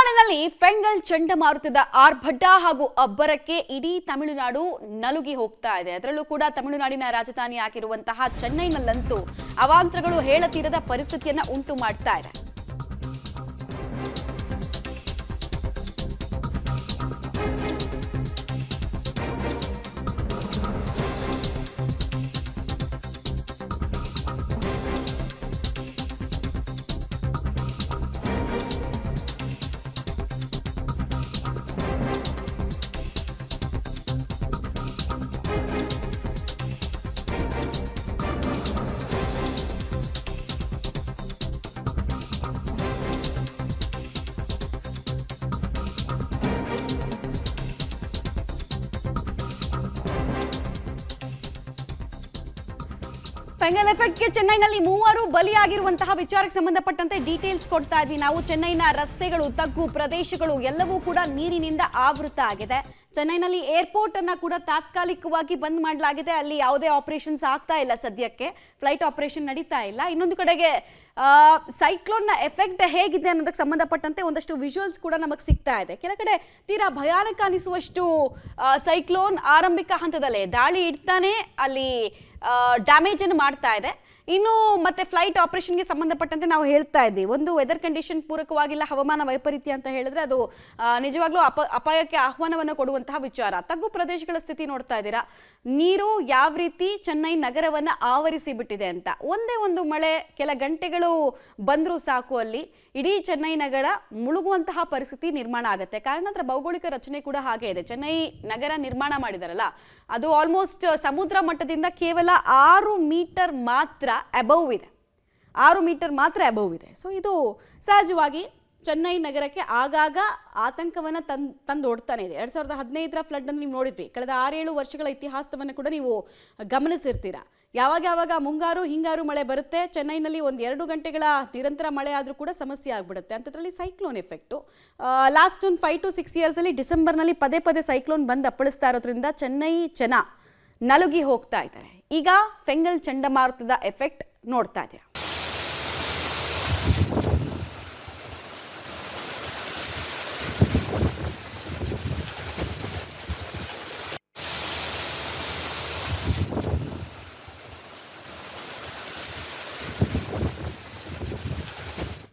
ತಮಿಳುನಾಡಿನಲ್ಲಿ ಫೆಂಗಲ್ ಚಂಡಮಾರುತದ ಆರ್ಭಟ ಹಾಗೂ ಅಬ್ಬರಕ್ಕೆ ಇಡೀ ತಮಿಳುನಾಡು ನಲುಗಿ ಹೋಗ್ತಾ ಇದೆ. ಅದರಲ್ಲೂ ಕೂಡ ತಮಿಳುನಾಡಿನ ರಾಜಧಾನಿ ಆಗಿರುವಂತಹ ಚೆನ್ನೈನಲ್ಲಂತೂ ಅವಾಂತರಗಳು ಹೇಳತೀರದ ಪರಿಸ್ಥಿತಿಯನ್ನ ಉಂಟು ಮಾಡ್ತಾ ಇದೆ. ಫೆಂಗಲ್ ಎಫೆಕ್ಟ್ಗೆ ಚೆನ್ನೈನಲ್ಲಿ 3 ಬಲಿಯಾಗಿರುವಂತಹ ವಿಚಾರಕ್ಕೆ ಸಂಬಂಧಪಟ್ಟಂತೆ ಡೀಟೇಲ್ಸ್ ಕೊಡ್ತಾ ಇದ್ವಿ ನಾವು. ಚೆನ್ನೈನ ರಸ್ತೆಗಳು, ತಗ್ಗು ಪ್ರದೇಶಗಳು ಎಲ್ಲವೂ ಕೂಡ ನೀರಿನಿಂದ ಆವೃತ ಆಗಿದೆ. ಚೆನ್ನೈನಲ್ಲಿ ಏರ್ಪೋರ್ಟ್ ಅನ್ನ ಕೂಡ ತಾತ್ಕಾಲಿಕವಾಗಿ ಬಂದ್ ಮಾಡಲಾಗಿದೆ. ಅಲ್ಲಿ ಯಾವುದೇ ಆಪರೇಷನ್ಸ್ ಆಗ್ತಾ ಇಲ್ಲ, ಸದ್ಯಕ್ಕೆ ಫ್ಲೈಟ್ ಆಪರೇಷನ್ ನಡೀತಾ ಇಲ್ಲ. ಇನ್ನೊಂದು ಕಡೆಗೆ ಸೈಕ್ಲೋನ್ನ ಎಫೆಕ್ಟ್ ಹೇಗಿದೆ ಅನ್ನೋದಕ್ಕೆ ಸಂಬಂಧಪಟ್ಟಂತೆ ಒಂದಷ್ಟು ವಿಜುವಲ್ಸ್ ಕೂಡ ನಮಗೆ ಸಿಗ್ತಾ ಇದೆ. ಕೆಲ ಕಡೆ ತೀರಾ ಭಯಾನಕ ಅನಿಸುವಷ್ಟು ಸೈಕ್ಲೋನ್ ಆರಂಭಿಕ ಹಂತದಲ್ಲೇ ದಾಳಿ ಇಡ್ತಾನೆ ಅಲ್ಲಿ ಡ್ಯಾಮೇಜ್ ಅನ್ನು ಮಾಡ್ತಾ ಇದೆ. ಇನ್ನು ಮತ್ತೆ ಫ್ಲೈಟ್ ಆಪರೇಷನ್ಗೆ ಸಂಬಂಧಪಟ್ಟಂತೆ ನಾವು ಹೇಳ್ತಾ ಇದ್ದೀವಿ, ಒಂದು ವೆದರ್ ಕಂಡೀಷನ್ ಪೂರಕವಾಗಿಲ್ಲ, ಹವಾಮಾನ ವೈಪರೀತ್ಯ ಅಂತ ಹೇಳಿದ್ರೆ ಅದು ನಿಜವಾಗ್ಲೂ ಅಪಾಯಕ್ಕೆ ಆಹ್ವಾನವನ್ನು ಕೊಡುವಂತಹ ವಿಚಾರ. ತಗ್ಗು ಪ್ರದೇಶಗಳ ಸ್ಥಿತಿ ನೋಡ್ತಾ ಇದ್ದೀರಾ, ನೀರು ಯಾವ ರೀತಿ ಚೆನ್ನೈ ನಗರವನ್ನು ಆವರಿಸಿ ಬಿಟ್ಟಿದೆ ಅಂತ. ಒಂದೇ ಒಂದು ಮಳೆ ಕೆಲ ಗಂಟೆಗಳು ಬಂದರೂ ಸಾಕು, ಅಲ್ಲಿ ಇಡೀ ಚೆನ್ನೈ ನಗರ ಮುಳುಗುವಂತಹ ಪರಿಸ್ಥಿತಿ ನಿರ್ಮಾಣ ಆಗುತ್ತೆ. ಕಾರಣ ಅದರ ಭೌಗೋಳಿಕ ರಚನೆ ಕೂಡ ಹಾಗೆ ಇದೆ. ಚೆನ್ನೈ ನಗರ ನಿರ್ಮಾಣ ಮಾಡಿದಾರಲ್ಲ, ಅದು ಆಲ್ಮೋಸ್ಟ್ ಸಮುದ್ರ ಮಟ್ಟದಿಂದ ಕೇವಲ 6 ಮೀಟರ್ ಮಾತ್ರ ಅಬೌವ್ ಇದೆ. 6 ಮೀಟರ್ ಮಾತ್ರ ಅಬೌವ್ ಇದೆ. ಸೊ ಇದು ಸಹಜವಾಗಿ ಚೆನ್ನೈ ನಗರಕ್ಕೆ ಆಗಾಗ ಆತಂಕವನ್ನು ತಂದೊಡ್ತಾನೆ ಇದೆ. 2015ರ ಫ್ಲಡ್ಡನ್ನು ನೀವು ನೋಡಿದ್ವಿ. ಕಳೆದ 6-7 ವರ್ಷಗಳ ಇತಿಹಾಸವನ್ನು ಕೂಡ ನೀವು ಗಮನಿಸಿರ್ತೀರ. ಯಾವಾಗ ಮುಂಗಾರು ಹಿಂಗಾರು ಮಳೆ ಬರುತ್ತೆ, ಚೆನ್ನೈನಲ್ಲಿ 1-2 ಗಂಟೆಗಳ ನಿರಂತರ ಮಳೆ ಆದರೂ ಕೂಡ ಸಮಸ್ಯೆ ಆಗಿಬಿಡುತ್ತೆ. ಅಂಥದ್ರಲ್ಲಿ ಸೈಕ್ಲೋನ್ ಎಫೆಕ್ಟು ಲಾಸ್ಟ್ ಒಂದು 5 to 6 ಇಯರ್ಸಲ್ಲಿ ಡಿಸೆಂಬರ್ನಲ್ಲಿ ಪದೇ ಸೈಕ್ಲೋನ್ ಬಂದು ಅಪ್ಪಳಿಸ್ತಾ ಇರೋದ್ರಿಂದ ಚೆನ್ನೈ ಜನ ನಲುಗಿ ಹೋಗ್ತಾ ಇದ್ದಾರೆ. ಈಗ ಫೆಂಗಲ್ ಚಂಡಮಾರುತದ ಎಫೆಕ್ಟ್ ನೋಡ್ತಾ ಇದ್ದೀರಾ.